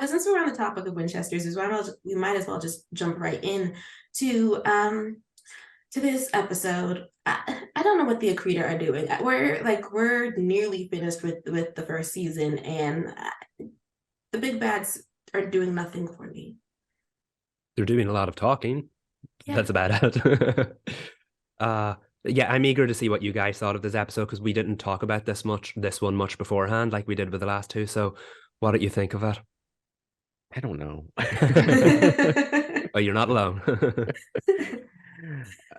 but since we're on the topic of Winchesters, we might as well just jump right in to this episode. I don't know what the Akrida are doing. We're nearly finished with the first season, and the big bads are doing nothing for me. They're doing a lot of talking. Yeah. That's about it. uh yeah, I'm eager to see what you guys thought of this episode because we didn't talk about this one much beforehand like we did with the last two. So what did you think of it? I don't know. Oh, you're not alone.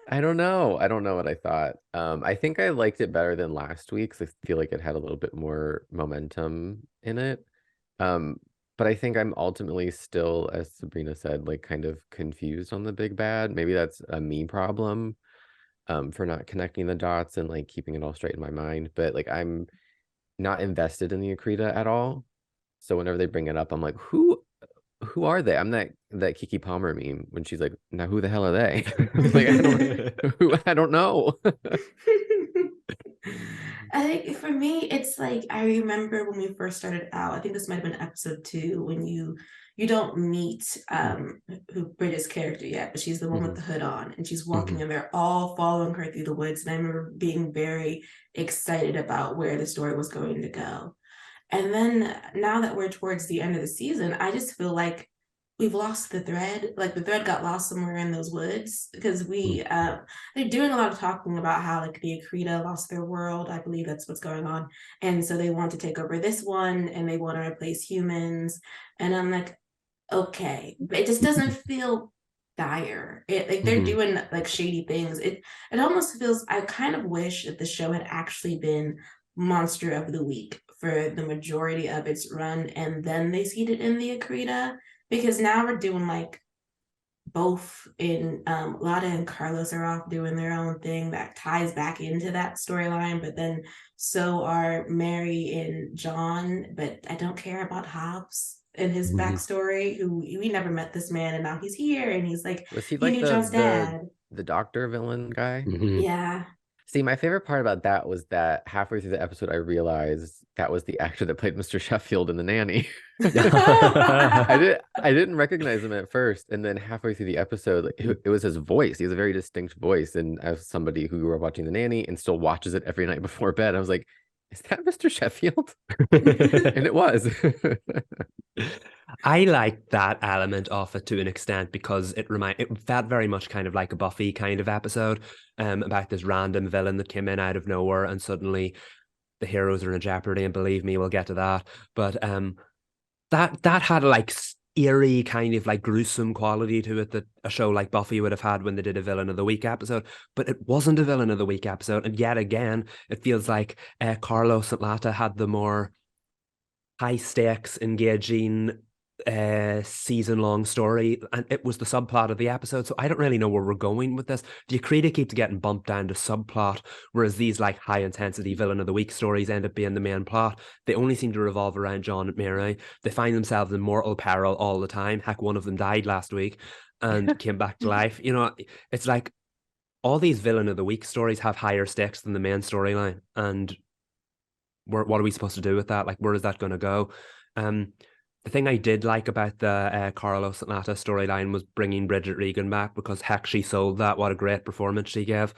I don't know. I don't know what I thought. I think I liked it better than last week's. I feel like it had a little bit more momentum in it. Um, but I think I'm ultimately still, as Sabrina said, like kind of confused on the big bad. Maybe that's a me problem, for not connecting the dots and like keeping it all straight in my mind. But like I'm not invested in the Akrita at all. So whenever they bring it up, I'm like, who are they? I'm that Kiki Palmer meme when she's like, now who the hell are they? Like I don't know. I think for me, it's like I remember when we first started out. I think this might have been episode 2 when you don't meet who Bridget's character yet, but she's the one with Mhm. the hood on, and she's walking, Mhm. and they're all following her through the woods. And I remember being very excited about where the story was going to go. And then now that we're towards the end of the season, I just feel like we've lost the thread. Like the thread got lost somewhere in those woods because they're doing a lot of talking about how like the Akrita lost their world. I believe that's what's going on. And so they want to take over this one and they want to replace humans. And I'm like, okay. But it just doesn't feel dire. It like they're Mhm. doing like shady things. It almost feels I kind of wish that the show had actually been Monster of the Week for the majority of its run, and then they seeded in the Akrita because now we're doing like both in Lada and Carlos are off doing their own thing that ties back into that storyline, but then so are Mary and John, but I don't care about Hobbs and his Mhm. backstory, who we never met this man and now he's here and he's like, Was he he like knew John's dad. the doctor villain guy? Mhm. Yeah. See, my favorite part about that was that halfway through the episode, I realized that was the actor that played Mr. Sheffield in The Nanny. I didn't recognize him at first, and then halfway through the episode, like it was his voice. He has a very distinct voice, and as somebody who grew up watching The Nanny and still watches it every night before bed, I was like, "Is that Mr. Sheffield?" And it was. I like that element of it to an extent because it felt very much kind of like a Buffy kind of episode, about this random villain that came in out of nowhere and suddenly the heroes are in jeopardy. And believe me, we'll get to that. But that had a like eerie kind of like gruesome quality to it that a show like Buffy would have had when they did a villain of the week episode. But it wasn't a villain of the week episode, and yet again, it feels like Carlos and Lata had the more high stakes, engaging season long story, and it was the subplot of the episode. So I don't really know where we're going with this. The Akrita keeps getting bumped down to subplot, whereas these like high intensity villain of the week stories end up being the main plot. They only seem to revolve around John and Mary. They find themselves in mortal peril all the time. Heck, one of them died last week and came back to life. It's like all these villain of the week stories have higher stakes than the main storyline, and what are we supposed to do with that? Like, where is that going to go? Um, the thing I did like about the Carlos and Nata storyline was bringing Bridget Regan back because heck, she sold that. What a great performance she gave.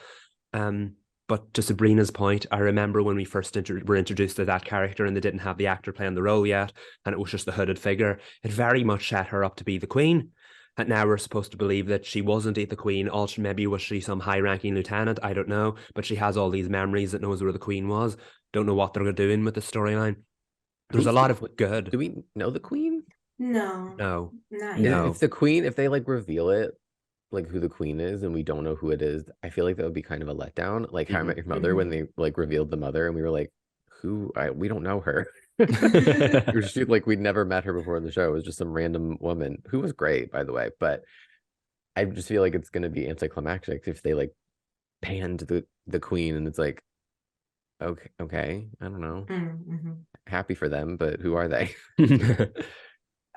Um, but to Sabrina's point, I remember when we first were introduced to that character and they didn't have the actor playing the role yet, and it was just the hooded figure. It very much set her up to be the queen. And now we're supposed to believe that she wasn't the queen. Also, maybe was she some high-ranking lieutenant? I don't know. But she has all these memories that knows where the queen was. Don't know what they're doing with the storyline. There's a Who's the lot of good. Do we know the queen? No, No, not yet. If no. the queen, if they like reveal it, like who the queen is, and we don't know who it is, I feel like that would be kind of a letdown. Like How I Met Mhm. Your Mother when Mhm. they like revealed the mother, and we were like, we don't know her. It was just like we'd never met her before in the show. It was just some random woman who was great, by the way. But I just feel like it's gonna be anticlimactic if they like panned the queen, and it's like, okay, I don't know. Mhm. Happy for them, but who are they?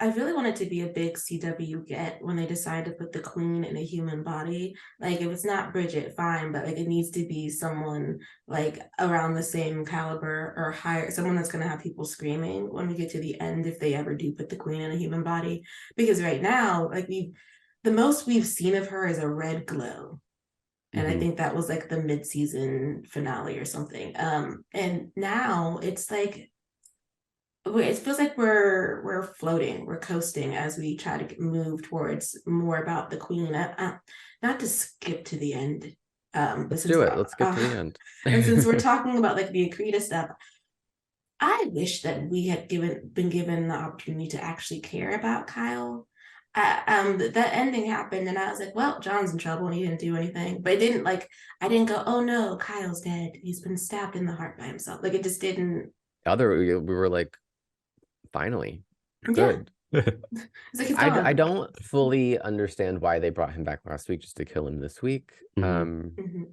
I really want it to be a big CW get when they decide to put the queen in a human body. Like, if it's not Bridget, fine, but like it needs to be someone like around the same caliber or higher, someone that's gonna have people screaming when we get to the end if they ever do put the queen in a human body. Because right now, like the most we've seen of her is a red glow. And I think that was like the mid-season finale or something. And now it's like it feels like we're floating, we're coasting as we try to move towards more about the queen. Not to skip to the end, Let's do it. Let's skip to the end. and since we're talking about like the Akrida stuff, I wish that we had been given the opportunity to actually care about Kyle. That ending happened, and I was like, "Well, John's in trouble, and he didn't do anything." But it didn't like I didn't go, "Oh no, Kyle's dead. He's been stabbed in the heart by himself." Like it just didn't. We were like, finally, Yeah, good. it's like he's I gone. don't fully understand why they brought him back last week just to kill him this week. Mhm.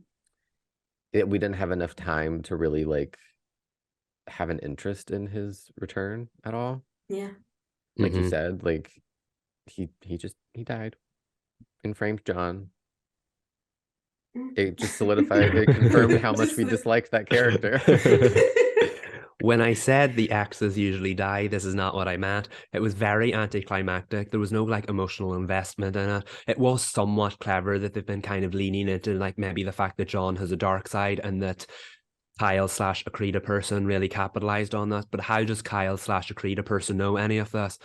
We didn't have enough time to really like have an interest in his return at all. Yeah. Like you said, like he died and framed John. It just solidified, it confirmed how much we disliked that character. When I said the exes usually die, this is not what I meant. It was very anticlimactic. There was no like emotional investment in it. It was somewhat clever that they've been kind of leaning into like maybe the fact that John has a dark side and that Kyle / Akrida person really capitalized on that. But how does Kyle / Akrida person know any of this?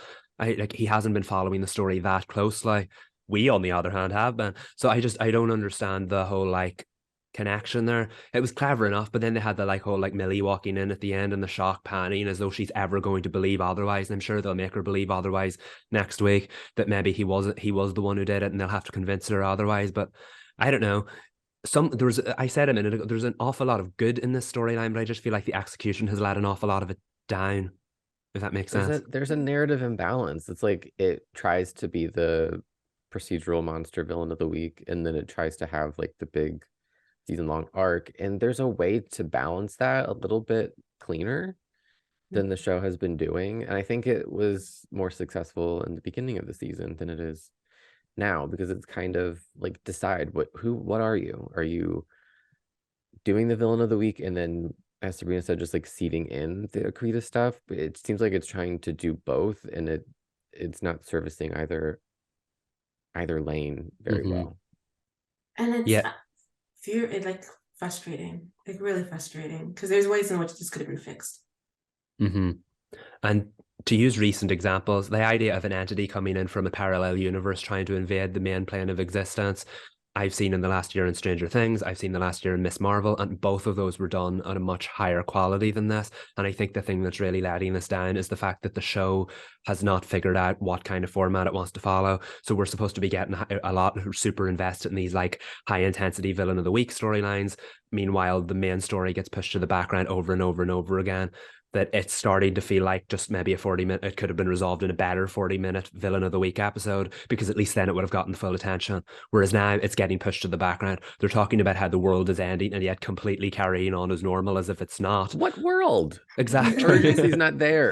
He hasn't been following the story that closely. We, on the other hand, have been. So I don't understand the whole like connection there. It was clever enough, but then they had the like whole like Millie walking in at the end and the shock panning as though she's ever going to believe otherwise. And I'm sure they'll make her believe otherwise next week, that maybe he was the one who did it, and they'll have to convince her otherwise. But I don't know. I said a minute ago, there's an awful lot of good in this storyline, but I just feel like the execution has let an awful lot of it down, if that makes sense. There's a narrative imbalance. It's like it tries to be the procedural monster villain of the week, and then it tries to have like the big season-long arc, and there's a way to balance that a little bit cleaner than the show has been doing, and I think it was more successful in the beginning of the season than it is now, because it's kind of like decide what are you? Are you doing the villain of the week and then, as Sabrina said, just like seeding in the Akrida stuff? But it seems like it's trying to do both, and it's not servicing either lane very well. And it's Yeah. like frustrating, like really frustrating, because there's ways in which this could have been fixed. And to use recent examples, the idea of an entity coming in from a parallel universe trying to invade the main plane of existence, I've seen in the last year in Stranger Things, I've seen the last year in Miss Marvel, and both of those were done at a much higher quality than this. And I think the thing that's really letting this down is the fact that the show has not figured out what kind of format it wants to follow. So we're supposed to be getting a lot super invested in these like high intensity villain of the week storylines. Meanwhile, the main story gets pushed to the background over and over and over again. That it's starting to feel like just maybe a 40-minute, it could have been resolved in a better 40-minute villain of the week episode, because at least then it would have gotten the full attention. Whereas now it's getting pushed to the background. They're talking about how the world is ending and yet completely carrying on as normal as if it's not. What world? Exactly. Urgency's not there.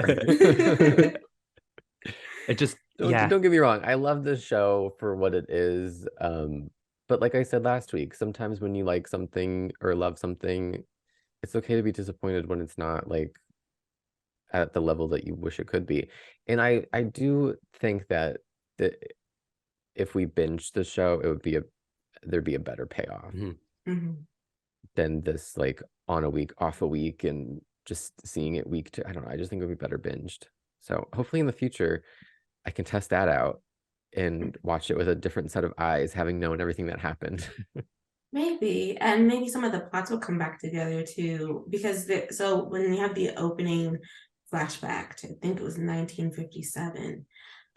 It just, don't get me wrong. I love this show for what it is. But like I said last week, sometimes when you like something or love something, it's okay to be disappointed when it's not like at the level that you wish it could be. And I do think that if we binged the show, it would be there'd be a better payoff than this like on a week, off a week, and just seeing it week to, I don't know, I just think it would be better binged. So hopefully in the future I can test that out and watch it with a different set of eyes, having known everything that happened. Maybe, and maybe some of the plots will come back together too, because so when you have the opening flashback to, I think it was 1957,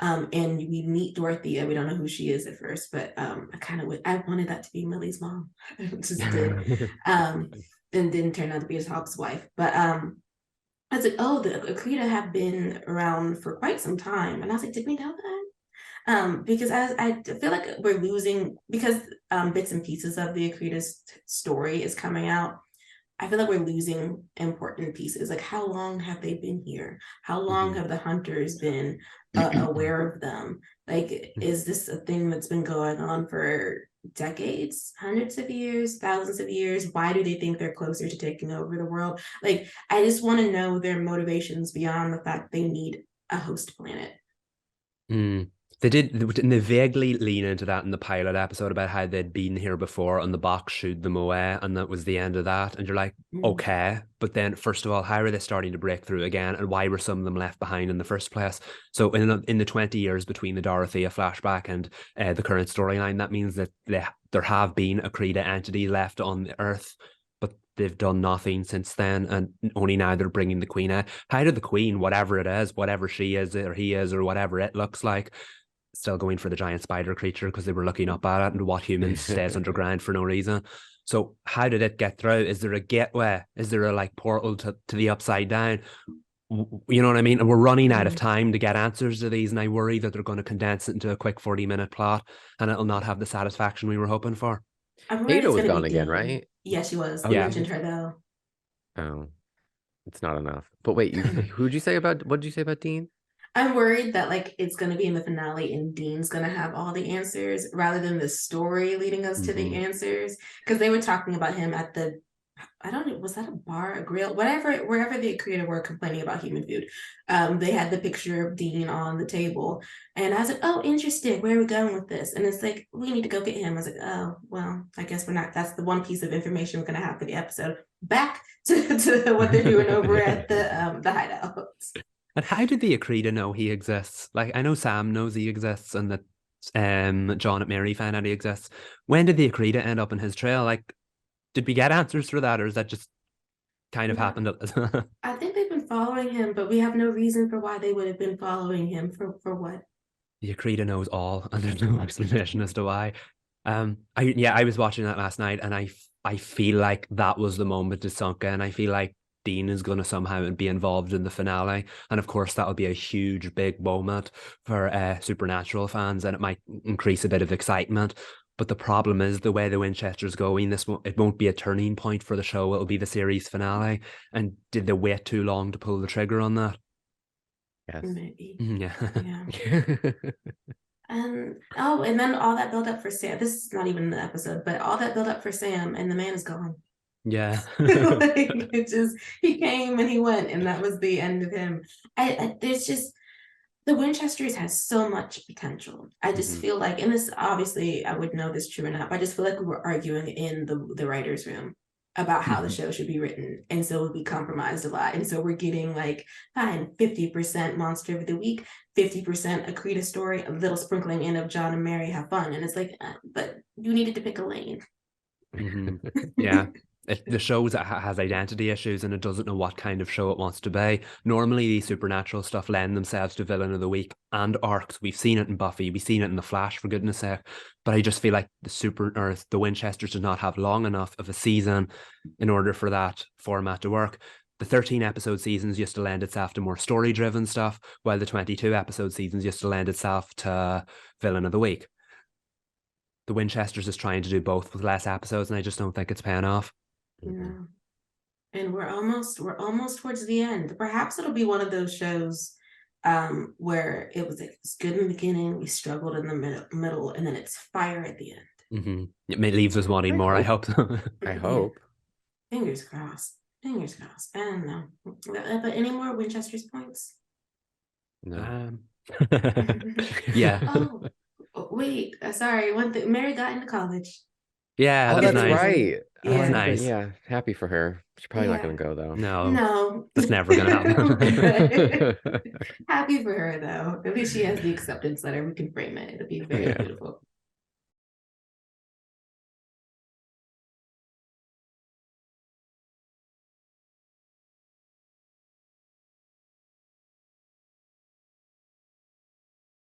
and we meet Dorothea. We don't know who she is at first, but I wanted that to be Millie's mom. Just did. And didn't turn out to be his Hawk's wife. But I was like, oh, the Akrida have been around for quite some time, and I was like, did we know that? Because I feel like we're losing, because bits and pieces of the Akrida story is coming out. I feel like we're losing important pieces. Like, how long have they been here? How long have the hunters been aware of them? Like, is this a thing that's been going on for decades, hundreds of years, thousands of years? Why do they think they're closer to taking over the world? Like, I just want to know their motivations beyond the fact they need a host planet. Mm. Didn't they vaguely lean into that in the pilot episode about how they'd been here before and the box shooed them away, and that was the end of that. And you're like, okay, but then first of all, how are they starting to break through again, and why were some of them left behind in the first place? So in the 20 years between the Dorothea flashback and the current storyline, that means that there have been Akrida entities left on the Earth, but they've done nothing since then, and only now they're bringing the Queen out. How did the Queen, whatever it is, whatever she is or he is or whatever it looks like, still going for the giant spider creature because they were looking up at it, and what humans stays underground for no reason? So how did it get through? Is there a gateway? Is there a like portal to the upside down? You know what I mean? And we're running out of time to get answers to these, and I worry that they're going to condense it into a quick 40-minute plot, and it'll not have the satisfaction we were hoping for. Ada was gone again, right? Yeah, she was. Oh, They yeah. mentioned her though. Oh, it's not enough. But wait, what did you say about Dean? I'm worried that like it's gonna be in the finale and Dean's gonna have all the answers rather than the story leading us to the answers. Because they were talking about him at the, I don't know, was that a bar, a grill, wherever the creator were complaining about human food. They had the picture of Dean on the table, and I was like, oh, interesting. Where are we going with this? And it's like, we need to go get him. I was like, oh, well, I guess we're not. That's the one piece of information we're gonna have for the episode. Back to what they're doing over at the hideouts. And how did the Akrida know he exists? Like, I know Sam knows he exists, and that John and Mary found out he exists. When did the Akrida end up in his trail? Like, did we get answers for that, or is that just kind of happened? I think they've been following him, but we have no reason for why they would have been following him for what. The Akrida knows all, and there's no explanation as to why. I was watching that last night, and I feel like that was the moment it sunk in. I feel like Dean is going to somehow be involved in the finale, and of course that'll be a huge big moment for Supernatural fans, and it might increase a bit of excitement. But the problem is the way the Winchesters going, it won't be a turning point for the show, it'll be the series finale. And did they wait too long to pull the trigger on that? Yes. Maybe. Yeah. And then all that build up for Sam. This is not even the episode, but all that build up for Sam, and the man is gone. Yeah. Like, he came and he went, and that was the end of him. There's just, the Winchesters has so much potential. I just feel like, and this obviously I would know this true enough, I just feel like we were arguing in the writer's room about how the show should be written, and so we compromised a lot, and so we're getting like, fine, 50% monster of the week, 50% Akrida story, a little sprinkling in of John and Mary have fun, and it's like, but you needed to pick a lane. Yeah. The show has identity issues, and it doesn't know what kind of show it wants to be. Normally, these supernatural stuff lend themselves to villain of the week and arcs. We've seen it in Buffy, we've seen it in The Flash, for goodness sake. But I just feel like the Winchesters does not have long enough of a season in order for that format to work. The 13-episode seasons used to lend itself to more story-driven stuff, while the 22-episode seasons used to lend itself to villain of the week. The Winchesters is trying to do both with less episodes, and I just don't think it's paying off. Yeah. And we're almost towards the end. Perhaps it'll be one of those shows where it was like, it's good in the beginning, we struggled in the middle, and then it's fire at the end. It leaves us wanting more. I hope. I hope. Fingers crossed. I don't know. But any more Winchester's points? No. Yeah. Oh, wait. Sorry. One thing. Mary got into college. Yeah, Oh, that was that's nice. right. Yeah. That's nice. Yeah, happy for her. She's probably not going to go though. No, that's never going to happen. Happy for her though. At least she has the acceptance letter. We can frame it. It'll be very beautiful.